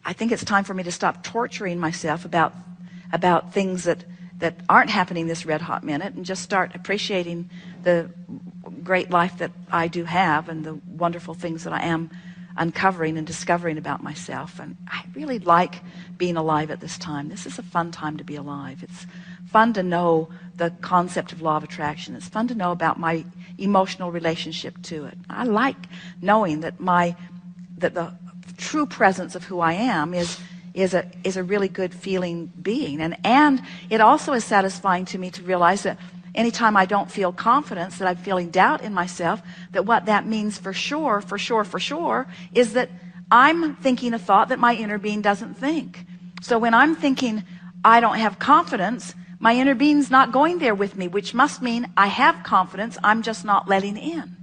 I think it's time for me to stop torturing myself about things that aren't happening this red hot minute, and just start appreciating the great life that I do have and the wonderful things that I am uncovering and discovering about myself. And I really like being alive at this time. This is a fun time to be alive. It's fun to know the concept of law of attraction. It's fun to know about my emotional relationship to it. I like knowing that the true presence of who I am is a really good feeling being. And it also is satisfying to me to realize that anytime I don't feel confidence, that I'm feeling doubt in myself, that what that means for sure is that I'm thinking a thought that my inner being doesn't think. So when I'm thinking I don't have confidence, my inner being's not going there with me, which must mean I have confidence, I'm just not letting in.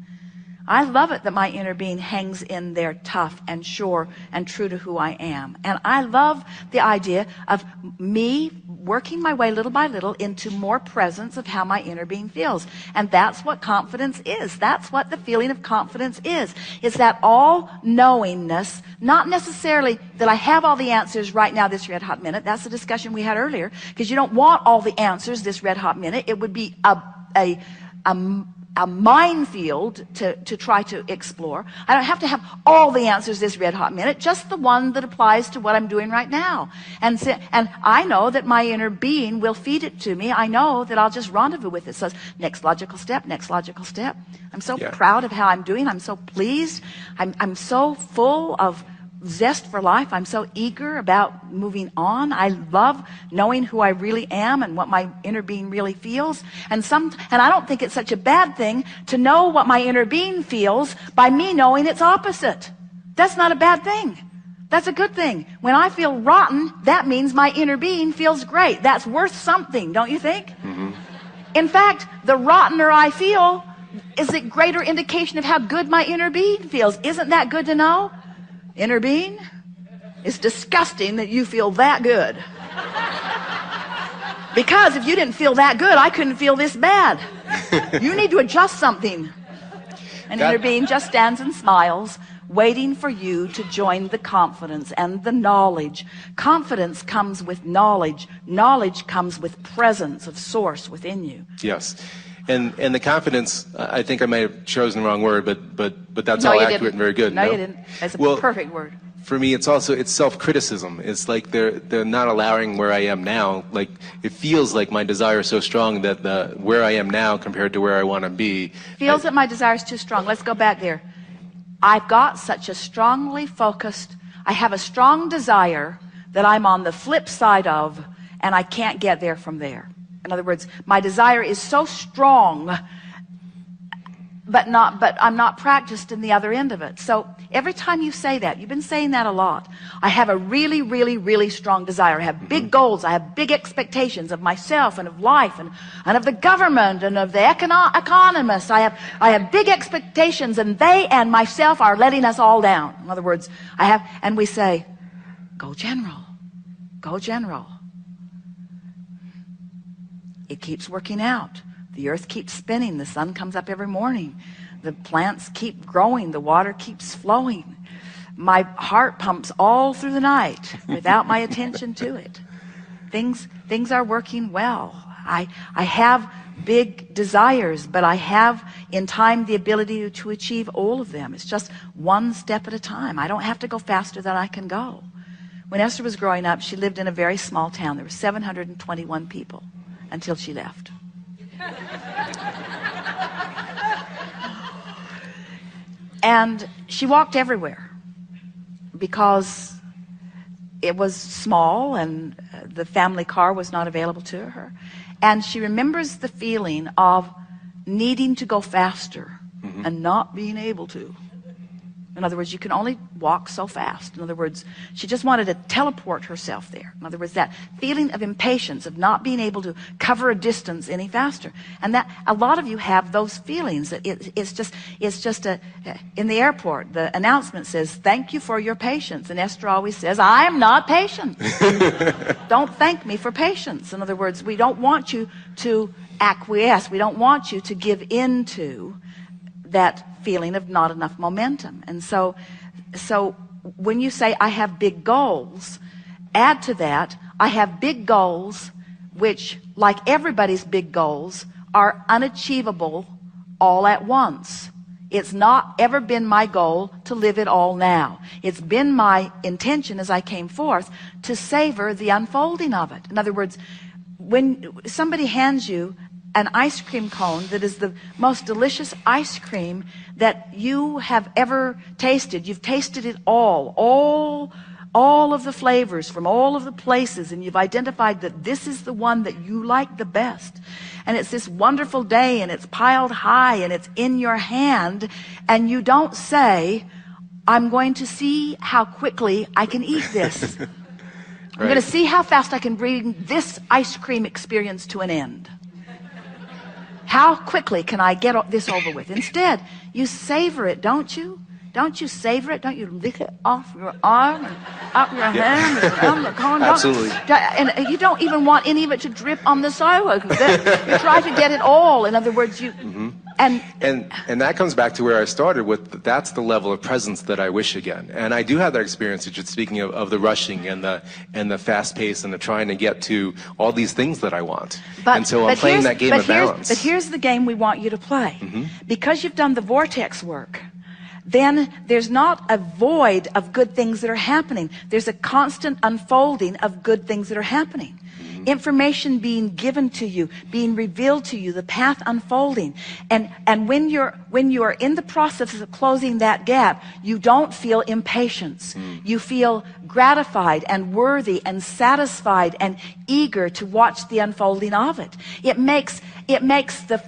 I love it that my inner being hangs in there tough and sure and true to who I am. And I love the idea of me working my way little by little into more presence of how my inner being feels. And that's what confidence is. That's what the feeling of confidence is. It's that all-knowingness, not necessarily that I have all the answers right now this red hot minute. That's the discussion we had earlier, because you don't want all the answers this red hot minute. It would be a minefield to try to explore. I don't have to have all the answers this red hot minute, just the one that applies to what I'm doing right now. And I know that my inner being will feed it to me. I know that I'll just rendezvous with it. So next logical step, next logical step. I'm so proud of how I'm doing. I'm so pleased. I'm so full of zest for life. I'm so eager about moving on. I love knowing who I really am and what my inner being really feels. And I don't think it's such a bad thing to know what my inner being feels by me knowing its opposite. That's not a bad thing. That's a good thing. When I feel rotten, that means my inner being feels great. That's worth something, don't you think? Mm-hmm. In fact, the rottener I feel is a greater indication of how good my inner being feels. Isn't that good to know? Inner being, it's disgusting that you feel that good. Because if you didn't feel that good, I couldn't feel this bad. You need to adjust something. And inner being just stands and smiles, waiting for you to join the confidence and the knowledge. Confidence comes with knowledge. Knowledge comes with presence of source within you. Yes. And the confidence, I think I might have chosen the wrong word, but that's all accurate and very good. No, you didn't. That's a perfect word. For me, it's self-criticism. It's like they're not allowing where I am now. Like, it feels like my desire is so strong that where I am now compared to where I want to be. Feels that my desire is too strong. Let's go back there. I've got such a strongly focused, I have a strong desire that I'm on the flip side of, and I can't get there from there. In other words, my desire is so strong, but I'm not practiced in the other end of it. So every time you say that, you've been saying that a lot. I have a really, really, really strong desire. I have big goals. I have big expectations of myself and of life and of the government and of the economists. I have big expectations, and they and myself are letting us all down. In other words, and we say, go general, go general. It keeps working out. The earth keeps spinning. The sun comes up every morning. The plants keep growing. The water keeps flowing. My heart pumps all through the night without my attention to it. Things are working well. I have big desires, but I have in time the ability to achieve all of them. It's just one step at a time. I don't have to go faster than I can go. When Esther was growing up, she lived in a very small town. There were 721 people. Until she left. And she walked everywhere because it was small and the family car was not available to her. And she remembers the feeling of needing to go faster and not being able to. In other words, you can only walk so fast. In other words, she just wanted to teleport herself there. In other words, that feeling of impatience, of not being able to cover a distance any faster. And that a lot of you have those feelings. That it's just in the airport, the announcement says, "Thank you for your patience." And Esther always says, "I am not patient." Don't thank me for patience. In other words, we don't want you to acquiesce. We don't want you to give in to that feeling of not enough momentum. And so when you say I have big goals, add to that, I have big goals which, like everybody's big goals, are unachievable all at once. It's not ever been my goal to live it all now. It's been my intention as I came forth to savor the unfolding of it. In other words, when somebody hands you an ice cream cone that is the most delicious ice cream that you have ever tasted, you've tasted it all of the flavors from all of the places, and you've identified that this is the one that you like the best. And it's this wonderful day, and it's piled high, and it's in your hand, and you don't say, I'm going to see how quickly I can eat this. I'm going to see how fast I can bring this ice cream experience to an end. How quickly can I get this over with? Instead, you savor it, don't you? Don't you savor it? Don't you lick it off your arm and up your hand and around the cone? Absolutely. And you don't even want any of it to drip on the sidewalk. You try to get it all. In other words, you... Mm-hmm. And that comes back to where I started with, that's the level of presence that I wish again. And I do have that experience, just speaking of the rushing and the fast pace and the trying to get to all these things that I want. And so I'm playing that game of balance. But here's the game we want you to play. Mm-hmm. Because you've done the vortex work, then there's not a void of good things that are happening. There's a constant unfolding of good things that are happening. Information being given to you, being revealed to you, the path unfolding. And when you are in the process of closing that gap, you don't feel impatience. You feel gratified and worthy and satisfied and eager to watch the unfolding of it. It makes the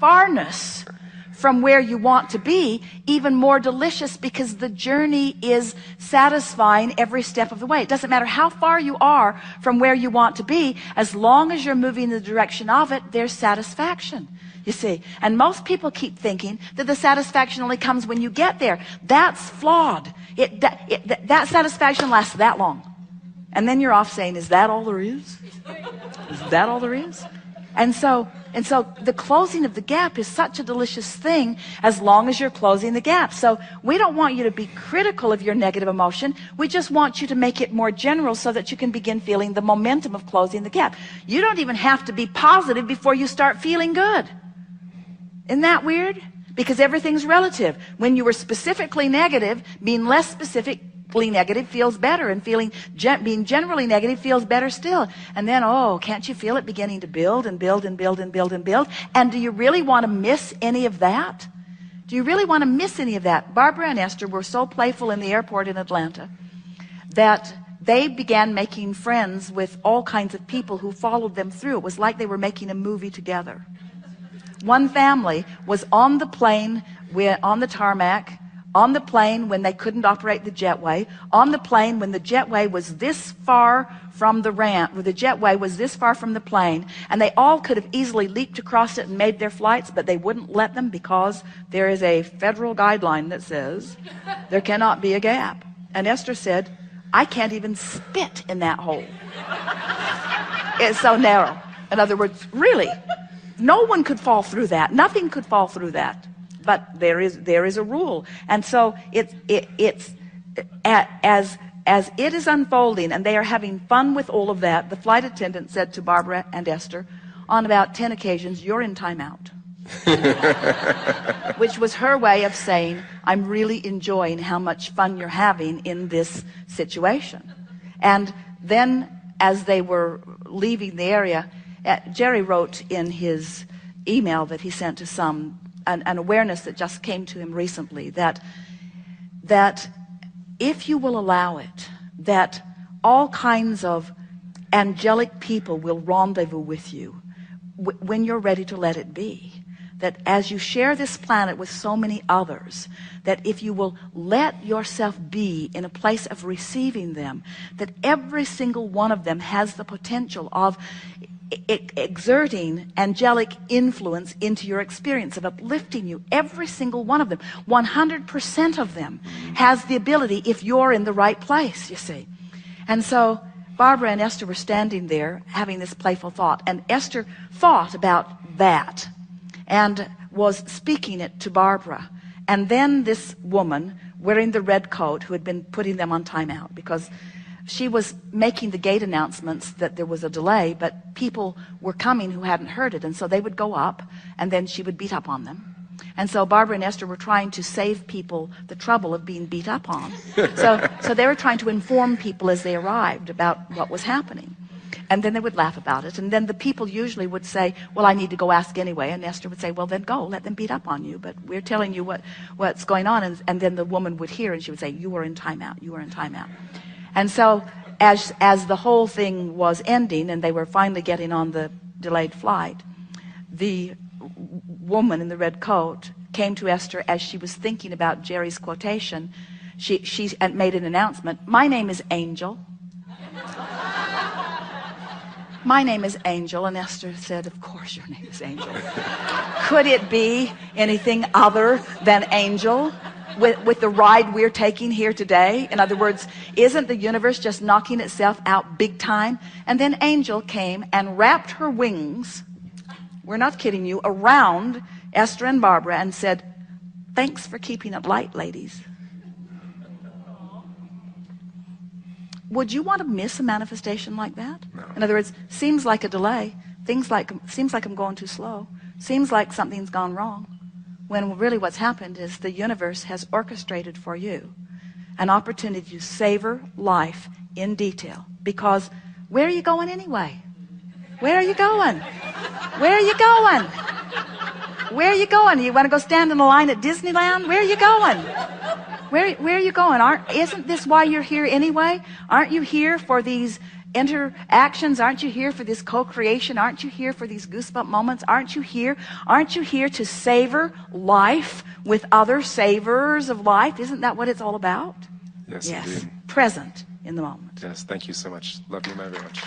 farness from where you want to be even more delicious, because the journey is satisfying every step of the way. It doesn't matter how far you are from where you want to be, as long as you're moving in the direction of it, there's satisfaction, you see. And most people keep thinking that the satisfaction only comes when you get there. That's flawed. That satisfaction lasts that long. And then you're off saying, is that all there is? Is that all there is? And so the closing of the gap is such a delicious thing as long as you're closing the gap. So we don't want you to be critical of your negative emotion. We just want you to make it more general so that you can begin feeling the momentum of closing the gap. You don't even have to be positive before you start feeling good. Isn't that weird? Because everything's relative. When you were specifically negative, being less specifically negative feels better, and being generally negative feels better still. And then, oh, can't you feel it beginning to build and build and build and build and build? And do you really want to miss any of that? Do you really want to miss any of that? Barbara and Esther were so playful in the airport in Atlanta that they began making friends with all kinds of people who followed them through. It was like they were making a movie together. One family was on the plane, on the tarmac, on the plane when they couldn't operate the jetway, on the plane when the jetway was this far from the ramp, where the jetway was this far from the plane, and they all could have easily leaped across it and made their flights, but they wouldn't let them because there is a federal guideline that says there cannot be a gap. And Esther said, I can't even spit in that hole. It's so narrow. In other words, really, no one could fall through that. Nothing could fall through that. But there is a rule. And so it's as it is unfolding and they are having fun with all of that, the flight attendant said to Barbara and Esther, on about 10 occasions, you're in timeout. Which was her way of saying, I'm really enjoying how much fun you're having in this situation. And then as they were leaving the area, Jerry wrote in his email that he sent to some, an awareness that just came to him recently, that if you will allow it, that all kinds of angelic people will rendezvous with you when you're ready to let it be. That as you share this planet with so many others, that if you will let yourself be in a place of receiving them, that every single one of them has the potential of exerting angelic influence into your experience, of uplifting you. Every single one of them, 100% of them, has the ability if you're in the right place, you see. And so Barbara and Esther were standing there having this playful thought, and Esther thought about that and was speaking it to Barbara. And then this woman wearing the red coat who had been putting them on timeout because she was making the gate announcements that there was a delay, but people were coming who hadn't heard it, and so they would go up, and then she would beat up on them. And so Barbara and Esther were trying to save people the trouble of being beat up on. So they were trying to inform people as they arrived about what was happening. And then they would laugh about it. And then the people usually would say, well, I need to go ask anyway. And Esther would say, well, then go, let them beat up on you. But we're telling you what's going on. And then the woman would hear and she would say, you are in timeout, you are in timeout. And so as the whole thing was ending and they were finally getting on the delayed flight, the woman in the red coat came to Esther as she was thinking about Jerry's quotation. She made an announcement. My name is Angel. My name is Angel. And Esther said, of course your name is Angel. Could it be anything other than Angel with the ride we're taking here today? In other words, isn't the universe just knocking itself out big time? And then Angel came and wrapped her wings, we're not kidding you, around Esther and Barbara and said, thanks for keeping it light, ladies. Would you want to miss a manifestation like that? No. In other words, seems like a delay. Seems like I'm going too slow. Seems like something's gone wrong. When really what's happened is the universe has orchestrated for you an opportunity to savor life in detail. Because where are you going anyway? Where are you going? Where are you going? Where are you going? You want to go stand in a line at Disneyland? Where are you going? Where are you going? Isn't this why you're here anyway? Aren't you here for these interactions? Aren't you here for this co-creation? Aren't you here for these goosebump moments? Aren't you here? Aren't you here to savor life with other savors of life? Isn't that what it's all about? Yes, indeed. Present in the moment. Yes, thank you so much. Love you very much.